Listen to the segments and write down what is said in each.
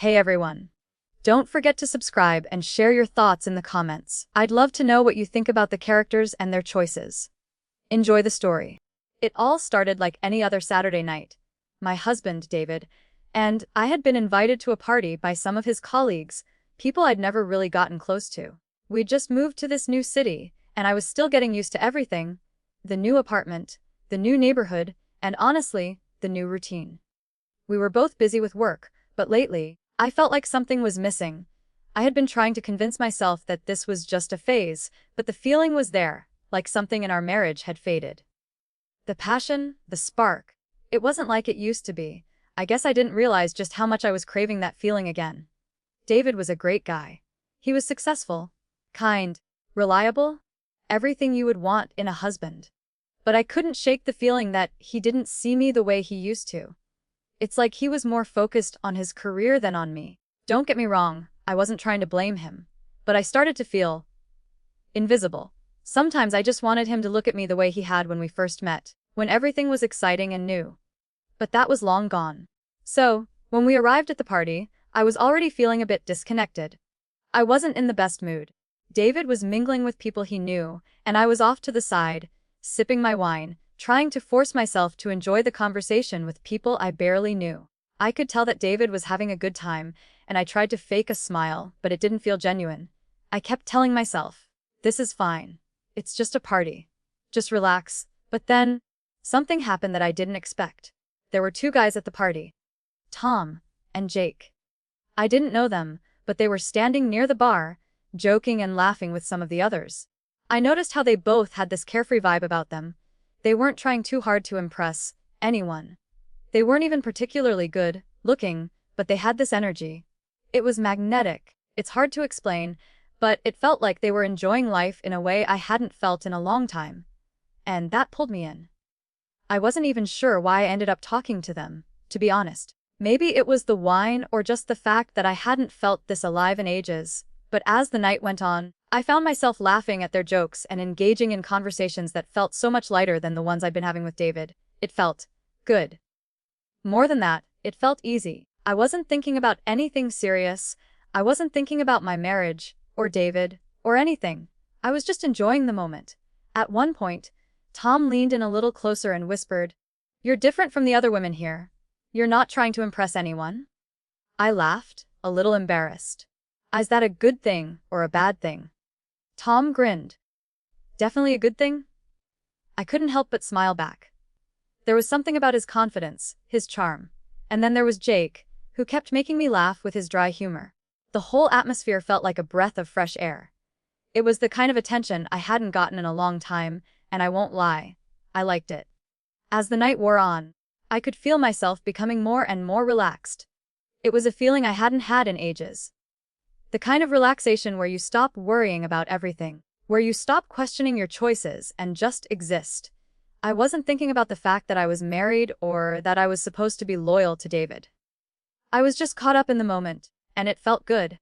Hey everyone. Don't forget to subscribe and share your thoughts in the comments. I'd love to know what you think about the characters and their choices. Enjoy the story. It all started like any other Saturday night. My husband, David, and I had been invited to a party by some of his colleagues, people I'd never really gotten close to. We'd just moved to this new city, and I was still getting used to everything. The new apartment, the new neighborhood, and honestly, the new routine. We were both busy with work, but lately, I felt like something was missing. I had been trying to convince myself that this was just a phase, but the feeling was there, like something in our marriage had faded. The passion, the spark. It wasn't like it used to be. I guess I didn't realize just how much I was craving that feeling again. David was a great guy. He was successful, kind, reliable, everything you would want in a husband. But I couldn't shake the feeling that he didn't see me the way he used to. It's like he was more focused on his career than on me. Don't get me wrong, I wasn't trying to blame him. But I started to feel invisible. Sometimes I just wanted him to look at me the way he had when we first met, when everything was exciting and new. But that was long gone. So, when we arrived at the party, I was already feeling a bit disconnected. I wasn't in the best mood. David was mingling with people he knew, and I was off to the side, sipping my wine, trying to force myself to enjoy the conversation with people I barely knew. I could tell that David was having a good time, and I tried to fake a smile, but it didn't feel genuine. I kept telling myself, this is fine. It's just a party. Just relax. But then, something happened that I didn't expect. There were two guys at the party. Tom and Jake. I didn't know them, but they were standing near the bar, joking and laughing with some of the others. I noticed how they both had this carefree vibe about them. They weren't trying too hard to impress anyone. They weren't even particularly good looking, but they had this energy. It was magnetic. It's hard to explain, but it felt like they were enjoying life in a way I hadn't felt in a long time. And that pulled me in. I wasn't even sure why I ended up talking to them, to be honest. Maybe it was the wine or just the fact that I hadn't felt this alive in ages. But as the night went on, I found myself laughing at their jokes and engaging in conversations that felt so much lighter than the ones I'd been having with David. It felt good. More than that, it felt easy. I wasn't thinking about anything serious. I wasn't thinking about my marriage, or David, or anything. I was just enjoying the moment. At one point, Tom leaned in a little closer and whispered, "You're different from the other women here. You're not trying to impress anyone?" I laughed, a little embarrassed. Is that a good thing or a bad thing? Tom grinned. Definitely a good thing? I couldn't help but smile back. There was something about his confidence, his charm. And then there was Jake, who kept making me laugh with his dry humor. The whole atmosphere felt like a breath of fresh air. It was the kind of attention I hadn't gotten in a long time, and I won't lie, I liked it. As the night wore on, I could feel myself becoming more and more relaxed. It was a feeling I hadn't had in ages. The kind of relaxation where you stop worrying about everything, where you stop questioning your choices and just exist. I wasn't thinking about the fact that I was married or that I was supposed to be loyal to David. I was just caught up in the moment, and it felt good.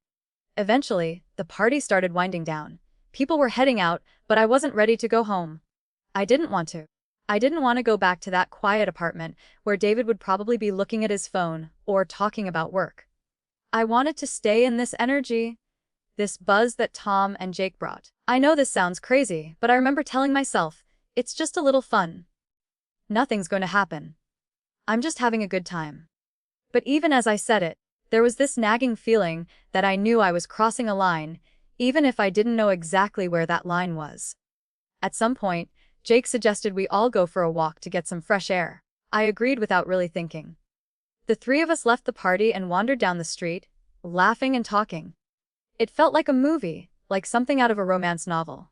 Eventually, the party started winding down. People were heading out, but I wasn't ready to go home. I didn't want to. I didn't want to go back to that quiet apartment where David would probably be looking at his phone or talking about work. I wanted to stay in this energy, this buzz that Tom and Jake brought. I know this sounds crazy, but I remember telling myself, it's just a little fun. Nothing's going to happen. I'm just having a good time. But even as I said it, there was this nagging feeling that I knew I was crossing a line, even if I didn't know exactly where that line was. At some point, Jake suggested we all go for a walk to get some fresh air. I agreed without really thinking. The three of us left the party and wandered down the street, laughing and talking. It felt like a movie, like something out of a romance novel.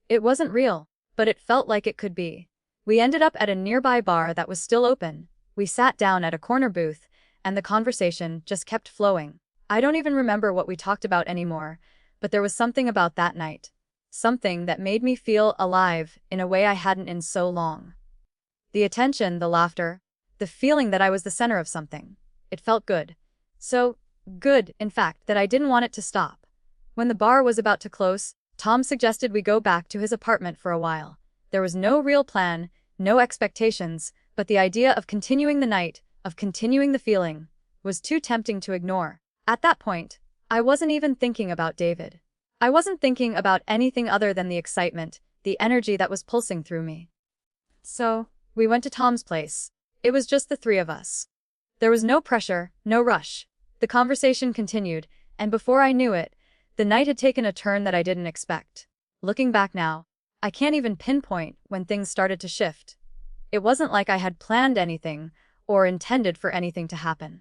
It wasn't real, but it felt like it could be. We ended up at a nearby bar that was still open. We sat down at a corner booth, and the conversation just kept flowing. I don't even remember what we talked about anymore, but there was something about that night. Something that made me feel alive in a way I hadn't in so long. The attention, the laughter, the feeling that I was the center of something. It felt good. So good, in fact, that I didn't want it to stop. When the bar was about to close, Tom suggested we go back to his apartment for a while. There was no real plan, no expectations, but the idea of continuing the night, of continuing the feeling, was too tempting to ignore. At that point, I wasn't even thinking about David. I wasn't thinking about anything other than the excitement, the energy that was pulsing through me. So, we went to Tom's place. It was just the three of us. There was no pressure, no rush. The conversation continued, and before I knew it, the night had taken a turn that I didn't expect. Looking back now, I can't even pinpoint when things started to shift. It wasn't like I had planned anything or intended for anything to happen.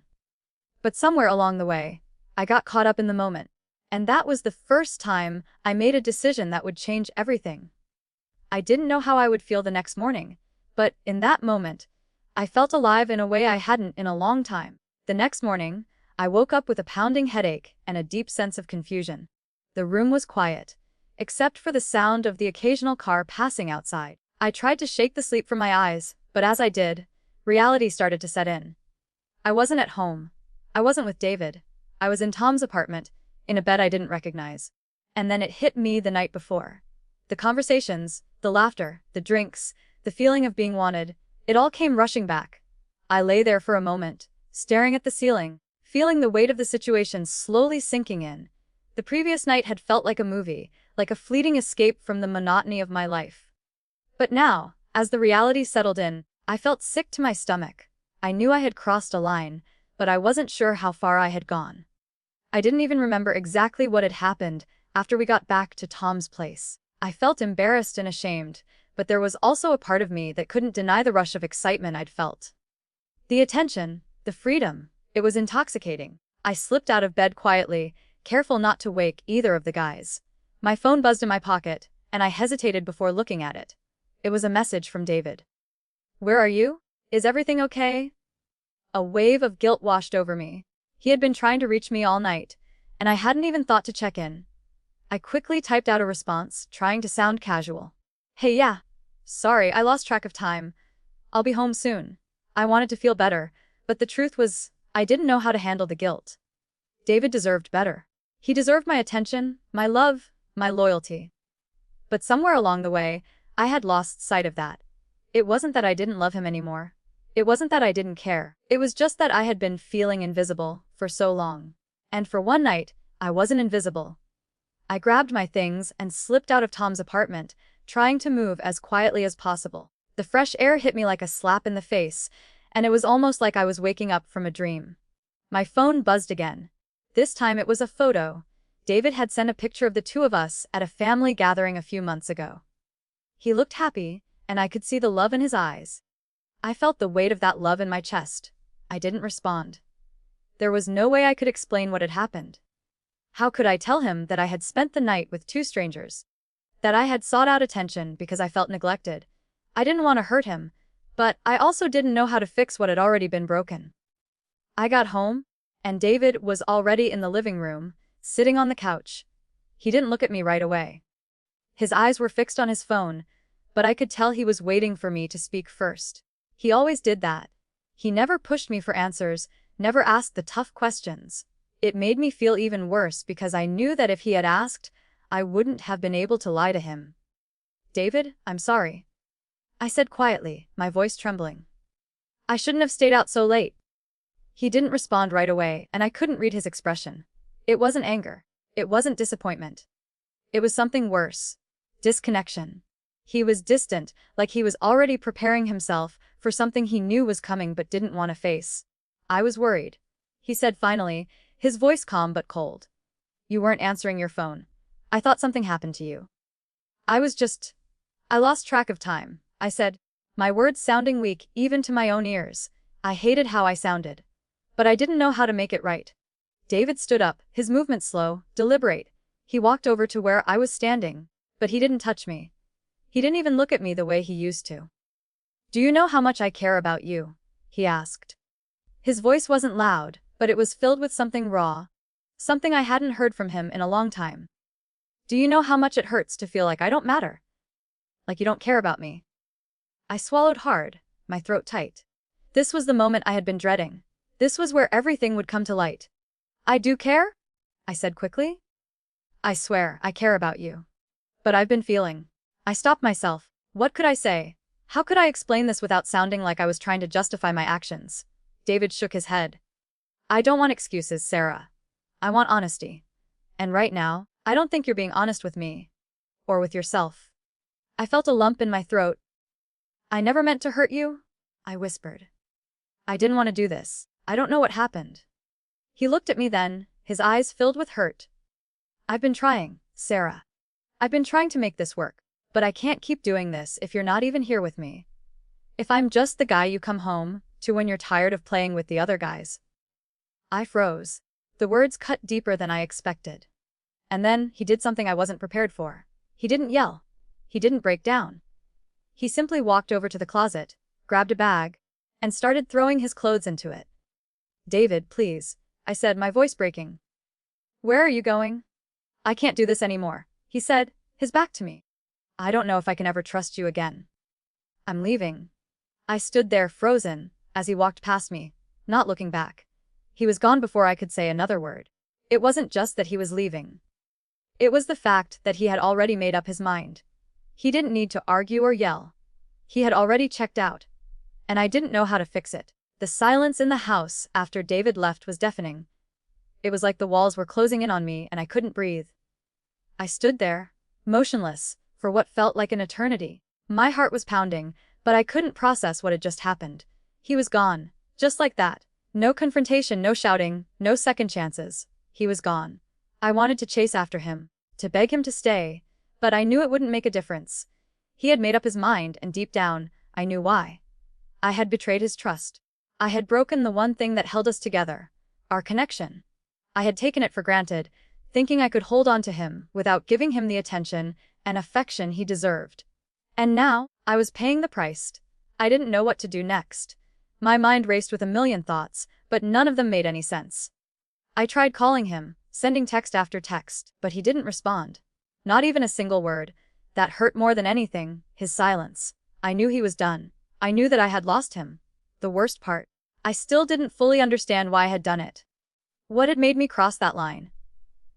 But somewhere along the way, I got caught up in the moment. And that was the first time I made a decision that would change everything. I didn't know how I would feel the next morning, but in that moment, I felt alive in a way I hadn't in a long time. The next morning, I woke up with a pounding headache and a deep sense of confusion. The room was quiet, except for the sound of the occasional car passing outside. I tried to shake the sleep from my eyes, but as I did, reality started to set in. I wasn't at home. I wasn't with David. I was in Tom's apartment, in a bed I didn't recognize. And then it hit me the night before. The conversations, the laughter, the drinks, the feeling of being wanted, it all came rushing back. I lay there for a moment, staring at the ceiling, feeling the weight of the situation slowly sinking in. The previous night had felt like a movie, like a fleeting escape from the monotony of my life. But now, as the reality settled in, I felt sick to my stomach. I knew I had crossed a line, but I wasn't sure how far I had gone. I didn't even remember exactly what had happened after we got back to Tom's place. I felt embarrassed and ashamed, but there was also a part of me that couldn't deny the rush of excitement I'd felt. The attention, the freedom, it was intoxicating. I slipped out of bed quietly, careful not to wake either of the guys. My phone buzzed in my pocket, and I hesitated before looking at it. It was a message from David. "Where are you? Is everything okay?" A wave of guilt washed over me. He had been trying to reach me all night, and I hadn't even thought to check in. I quickly typed out a response, trying to sound casual. "Hey, yeah. Sorry, I lost track of time. I'll be home soon." I wanted to feel better, but the truth was, I didn't know how to handle the guilt. David deserved better. He deserved my attention, my love, my loyalty. But somewhere along the way, I had lost sight of that. It wasn't that I didn't love him anymore. It wasn't that I didn't care. It was just that I had been feeling invisible for so long. And for one night, I wasn't invisible. I grabbed my things and slipped out of Tom's apartment, trying to move as quietly as possible. The fresh air hit me like a slap in the face, and it was almost like I was waking up from a dream. My phone buzzed again. This time it was a photo. David had sent a picture of the two of us at a family gathering a few months ago. He looked happy, and I could see the love in his eyes. I felt the weight of that love in my chest. I didn't respond. There was no way I could explain what had happened. How could I tell him that I had spent the night with two strangers? That I had sought out attention because I felt neglected? I didn't want to hurt him, but I also didn't know how to fix what had already been broken. I got home, and David was already in the living room, sitting on the couch. He didn't look at me right away. His eyes were fixed on his phone, but I could tell he was waiting for me to speak first. He always did that. He never pushed me for answers, never asked the tough questions. It made me feel even worse because I knew that if he had asked, I wouldn't have been able to lie to him. "David, I'm sorry," I said quietly, my voice trembling. "I shouldn't have stayed out so late." He didn't respond right away, and I couldn't read his expression. It wasn't anger. It wasn't disappointment. It was something worse. Disconnection. He was distant, like he was already preparing himself for something he knew was coming but didn't want to face. I was worried. He said finally, his voice calm but cold. "You weren't answering your phone. I thought something happened to you." I lost track of time," I said, my words sounding weak even to my own ears. I hated how I sounded. But I didn't know how to make it right. David stood up, his movement slow, deliberate. He walked over to where I was standing, but he didn't touch me. He didn't even look at me the way he used to. "Do you know how much I care about you?" he asked. His voice wasn't loud, but it was filled with something raw, something I hadn't heard from him in a long time. "Do you know how much it hurts to feel like I don't matter? Like you don't care about me?" I swallowed hard, my throat tight. This was the moment I had been dreading. This was where everything would come to light. "I do care?" I said quickly. "I swear, I care about you. But I've been feeling." I stopped myself. What could I say? How could I explain this without sounding like I was trying to justify my actions? David shook his head. "I don't want excuses, Sarah. I want honesty. And right now, I don't think you're being honest with me. Or with yourself. I felt a lump in my throat. I never meant to hurt you, I whispered. I didn't want to do this. I don't know what happened. He looked at me then, his eyes filled with hurt. I've been trying, Sarah. I've been trying to make this work, but I can't keep doing this if you're not even here with me. If I'm just the guy you come home to when you're tired of playing with the other guys. I froze. The words cut deeper than I expected. And then, he did something I wasn't prepared for. He didn't yell. He didn't break down. He simply walked over to the closet, grabbed a bag, and started throwing his clothes into it. David, please, I said, my voice breaking. Where are you going? I can't do this anymore, he said, his back to me. I don't know if I can ever trust you again. I'm leaving. I stood there frozen, as he walked past me, not looking back. He was gone before I could say another word. It wasn't just that he was leaving. It was the fact that he had already made up his mind. He didn't need to argue or yell. He had already checked out. And I didn't know how to fix it. The silence in the house after David left was deafening. It was like the walls were closing in on me and I couldn't breathe. I stood there, motionless, for what felt like an eternity. My heart was pounding, but I couldn't process what had just happened. He was gone, just like that. No confrontation, no shouting, no second chances. He was gone. I wanted to chase after him, to beg him to stay, but I knew it wouldn't make a difference. He had made up his mind, and deep down, I knew why. I had betrayed his trust. I had broken the one thing that held us together, our connection. I had taken it for granted, thinking I could hold on to him without giving him the attention and affection he deserved. And now, I was paying the price. I didn't know what to do next. My mind raced with a million thoughts, but none of them made any sense. I tried calling him, sending text after text, but he didn't respond. Not even a single word. That hurt more than anything, his silence. I knew he was done. I knew that I had lost him. The worst part, I still didn't fully understand why I had done it. What had made me cross that line?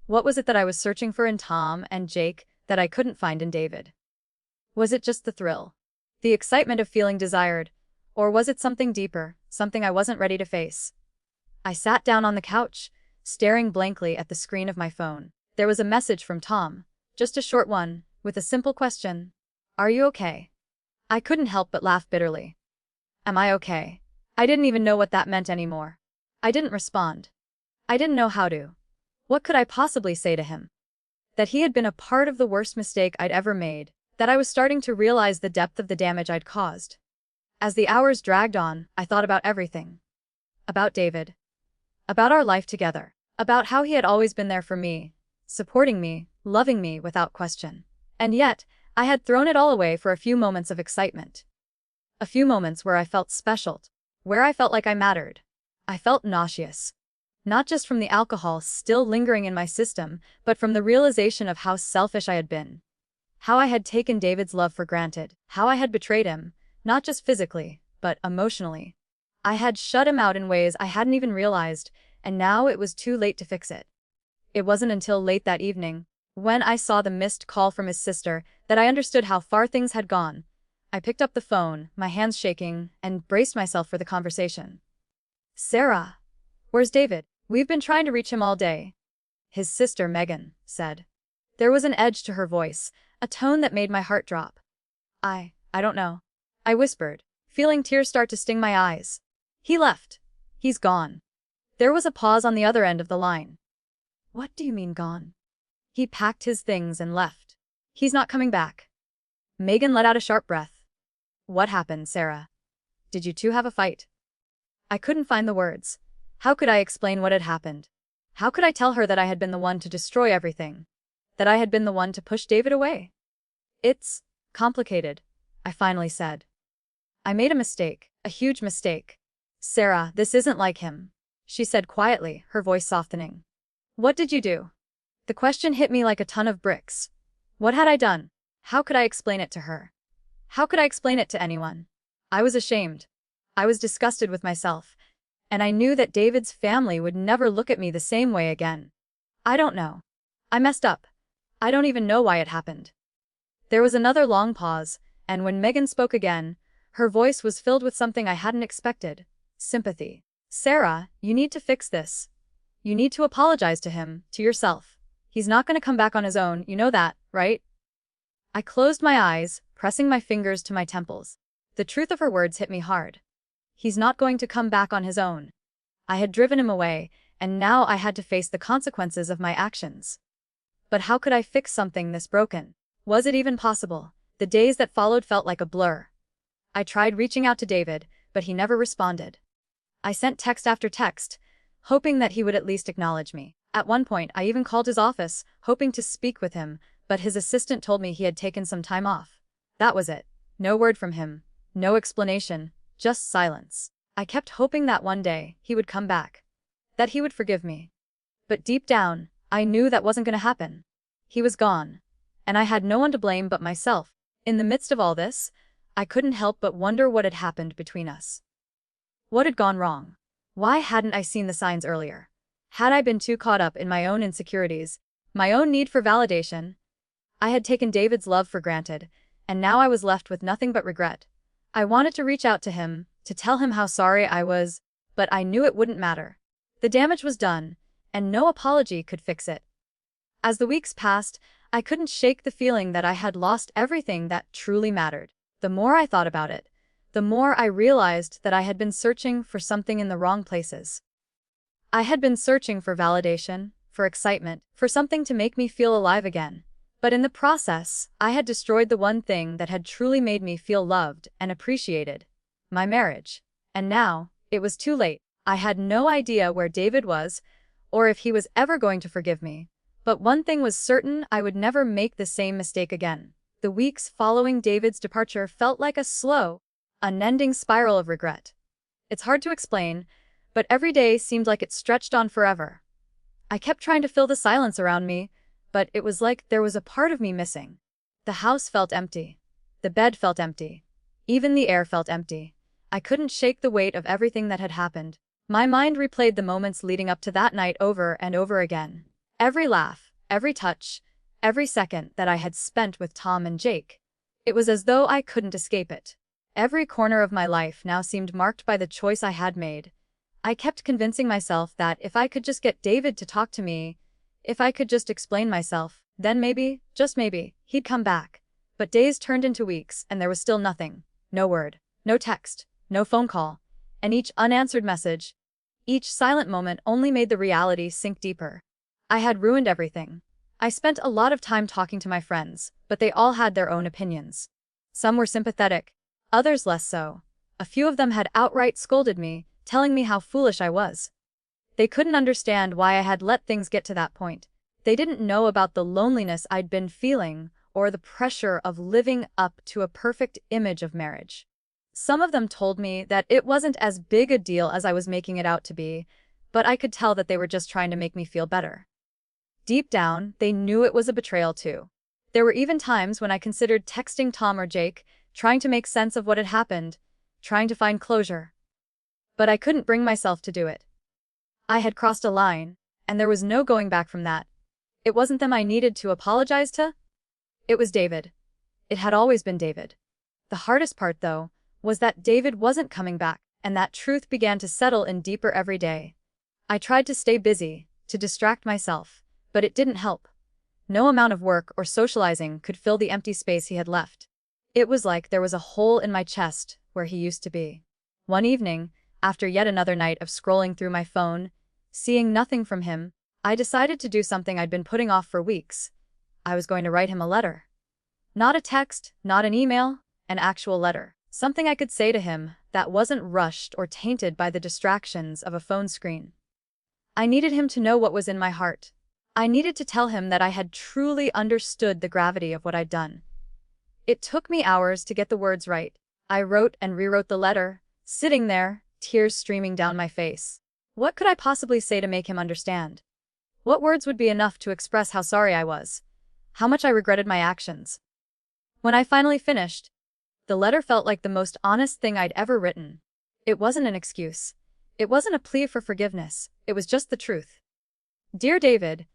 What was it that I was searching for in Tom and Jake that I couldn't find in David? Was it just the thrill? The excitement of feeling desired? Or was it something deeper, something I wasn't ready to face? I sat down on the couch, staring blankly at the screen of my phone. There was a message from Tom, just a short one, with a simple question. Are you okay? I couldn't help but laugh bitterly. Am I okay? I didn't even know what that meant anymore. I didn't respond. I didn't know how to. What could I possibly say to him? That he had been a part of the worst mistake I'd ever made, that I was starting to realize the depth of the damage I'd caused. As the hours dragged on, I thought about everything. About David. About our life together. About how he had always been there for me, supporting me, loving me without question. And yet, I had thrown it all away for a few moments of excitement. A few moments where I felt special, where I felt like I mattered. I felt nauseous. Not just from the alcohol still lingering in my system, but from the realization of how selfish I had been. How I had taken David's love for granted. How I had betrayed him, not just physically, but emotionally. I had shut him out in ways I hadn't even realized, and now it was too late to fix it. It wasn't until late that evening, when I saw the missed call from his sister, that I understood how far things had gone. I picked up the phone, my hands shaking, and braced myself for the conversation. Sarah, where's David? We've been trying to reach him all day. His sister Megan said. There was an edge to her voice, a tone that made my heart drop. I don't know. I whispered, feeling tears start to sting my eyes. He left. He's gone. There was a pause on the other end of the line. What do you mean gone? He packed his things and left. He's not coming back. Megan let out a sharp breath. What happened, Sarah? Did you two have a fight? I couldn't find the words. How could I explain what had happened? How could I tell her that I had been the one to destroy everything? That I had been the one to push David away? It's complicated, I finally said. I made a mistake, a huge mistake. Sarah, this isn't like him, she said quietly, her voice softening. What did you do? The question hit me like a ton of bricks. What had I done? How could I explain it to her? How could I explain it to anyone? I was ashamed. I was disgusted with myself. And I knew that David's family would never look at me the same way again. I don't know. I messed up. I don't even know why it happened. There was another long pause, and when Megan spoke again, her voice was filled with something I hadn't expected. Sympathy. Sarah, you need to fix this. You need to apologize to him, to yourself. He's not going to come back on his own, you know that, right? I closed my eyes, pressing my fingers to my temples. The truth of her words hit me hard. He's not going to come back on his own. I had driven him away, and now I had to face the consequences of my actions. But how could I fix something this broken? Was it even possible? The days that followed felt like a blur. I tried reaching out to David, but he never responded. I sent text after text, hoping that he would at least acknowledge me. At one point, I even called his office, hoping to speak with him, but his assistant told me he had taken some time off. That was it. No word from him. No explanation. Just silence. I kept hoping that one day, he would come back. That he would forgive me. But deep down, I knew that wasn't going to happen. He was gone. And I had no one to blame but myself. In the midst of all this, I couldn't help but wonder what had happened between us. What had gone wrong? Why hadn't I seen the signs earlier? Had I been too caught up in my own insecurities, my own need for validation? I had taken David's love for granted, and now I was left with nothing but regret. I wanted to reach out to him, to tell him how sorry I was, but I knew it wouldn't matter. The damage was done, and no apology could fix it. As the weeks passed, I couldn't shake the feeling that I had lost everything that truly mattered. The more I thought about it, the more I realized that I had been searching for something in the wrong places. I had been searching for validation, for excitement, for something to make me feel alive again. But in the process, I had destroyed the one thing that had truly made me feel loved and appreciated: my marriage. And now, it was too late. I had no idea where David was, or if he was ever going to forgive me. But one thing was certain: I would never make the same mistake again. The weeks following David's departure felt like a slow, unending spiral of regret. It's hard to explain, but every day seemed like it stretched on forever. I kept trying to fill the silence around me, but it was like there was a part of me missing. The house felt empty. The bed felt empty. Even the air felt empty. I couldn't shake the weight of everything that had happened. My mind replayed the moments leading up to that night over and over again. Every laugh, every touch, every second that I had spent with Tom and Jake. It was as though I couldn't escape it. Every corner of my life now seemed marked by the choice I had made. I kept convincing myself that if I could just get David to talk to me, if I could just explain myself, then maybe, just maybe, he'd come back. But days turned into weeks, and there was still nothing. No word, no text, no phone call, and each unanswered message, each silent moment only made the reality sink deeper. I had ruined everything. I spent a lot of time talking to my friends, but they all had their own opinions. Some were sympathetic, others less so. A few of them had outright scolded me, telling me how foolish I was. They couldn't understand why I had let things get to that point. They didn't know about the loneliness I'd been feeling, or the pressure of living up to a perfect image of marriage. Some of them told me that it wasn't as big a deal as I was making it out to be, but I could tell that they were just trying to make me feel better. Deep down, they knew it was a betrayal too. There were even times when I considered texting Tom or Jake, trying to make sense of what had happened, trying to find closure. But I couldn't bring myself to do it. I had crossed a line, and there was no going back from that. It wasn't them I needed to apologize to. It was David. It had always been David. The hardest part, though, was that David wasn't coming back, and that truth began to settle in deeper every day. I tried to stay busy, to distract myself, but it didn't help. No amount of work or socializing could fill the empty space he had left. It was like there was a hole in my chest where he used to be. One evening, after yet another night of scrolling through my phone, seeing nothing from him, I decided to do something I'd been putting off for weeks. I was going to write him a letter. Not a text, not an email, an actual letter. Something I could say to him that wasn't rushed or tainted by the distractions of a phone screen. I needed him to know what was in my heart. I needed to tell him that I had truly understood the gravity of what I'd done. It took me hours to get the words right. I wrote and rewrote the letter, sitting there, tears streaming down my face. What could I possibly say to make him understand? What words would be enough to express how sorry I was, how much I regretted my actions? When I finally finished, the letter felt like the most honest thing I'd ever written. It wasn't an excuse. It wasn't a plea for forgiveness. It was just the truth. Dear David,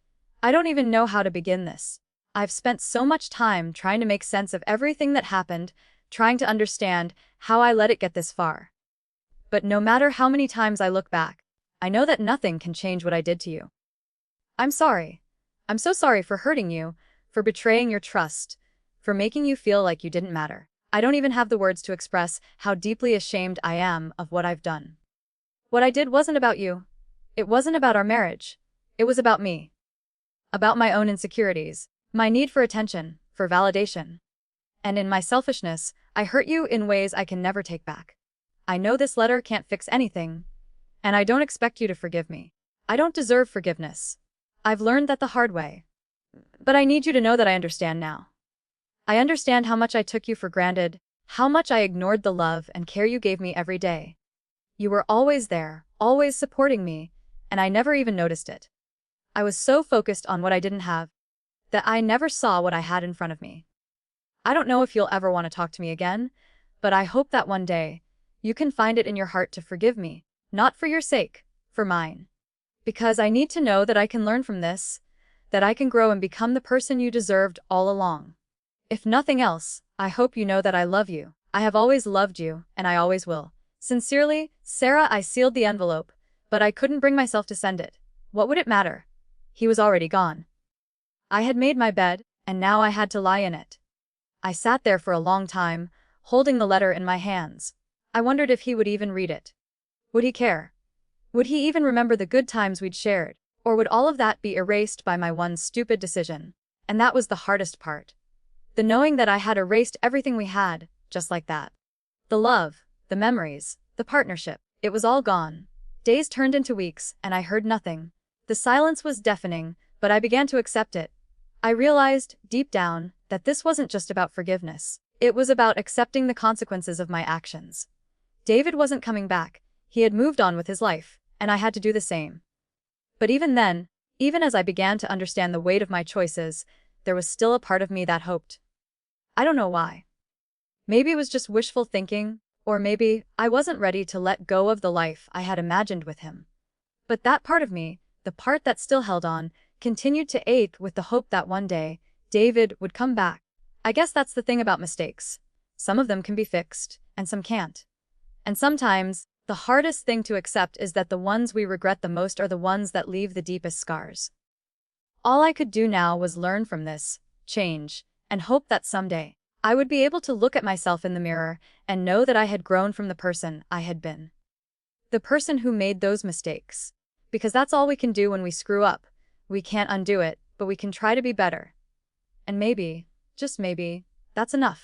I don't even know how to begin this. I've spent so much time trying to make sense of everything that happened, trying to understand how I let it get this far. But no matter how many times I look back, I know that nothing can change what I did to you. I'm sorry. I'm so sorry for hurting you, for betraying your trust, for making you feel like you didn't matter. I don't even have the words to express how deeply ashamed I am of what I've done. What I did wasn't about you. It wasn't about our marriage. It was about me. About my own insecurities, my need for attention, for validation. And in my selfishness, I hurt you in ways I can never take back. I know this letter can't fix anything, and I don't expect you to forgive me. I don't deserve forgiveness. I've learned that the hard way. But I need you to know that I understand now. I understand how much I took you for granted, how much I ignored the love and care you gave me every day. You were always there, always supporting me, and I never even noticed it. I was so focused on what I didn't have that I never saw what I had in front of me. I don't know if you'll ever want to talk to me again, but I hope that one day you can find it in your heart to forgive me, not for your sake, for mine. Because I need to know that I can learn from this, that I can grow and become the person you deserved all along. If nothing else, I hope you know that I love you. I have always loved you, and I always will. Sincerely, Sarah. I sealed the envelope, but I couldn't bring myself to send it. What would it matter? He was already gone. I had made my bed, and now I had to lie in it. I sat there for a long time, holding the letter in my hands. I wondered if he would even read it. Would he care? Would he even remember the good times we'd shared? Or would all of that be erased by my one stupid decision? And that was the hardest part. The knowing that I had erased everything we had, just like that. The love, the memories, the partnership, it was all gone. Days turned into weeks, and I heard nothing. The silence was deafening, but I began to accept it. I realized, deep down, that this wasn't just about forgiveness. It was about accepting the consequences of my actions. David wasn't coming back. He had moved on with his life, and I had to do the same. But even then, even as I began to understand the weight of my choices, there was still a part of me that hoped. I don't know why. Maybe it was just wishful thinking, or maybe I wasn't ready to let go of the life I had imagined with him. But that part of me, the part that still held on, continued to ache with the hope that one day, David would come back. I guess that's the thing about mistakes. Some of them can be fixed, and some can't. And sometimes, the hardest thing to accept is that the ones we regret the most are the ones that leave the deepest scars. All I could do now was learn from this, change, and hope that someday, I would be able to look at myself in the mirror and know that I had grown from the person I had been. The person who made those mistakes. Because that's all we can do when we screw up. We can't undo it, but we can try to be better. And maybe, just maybe, that's enough.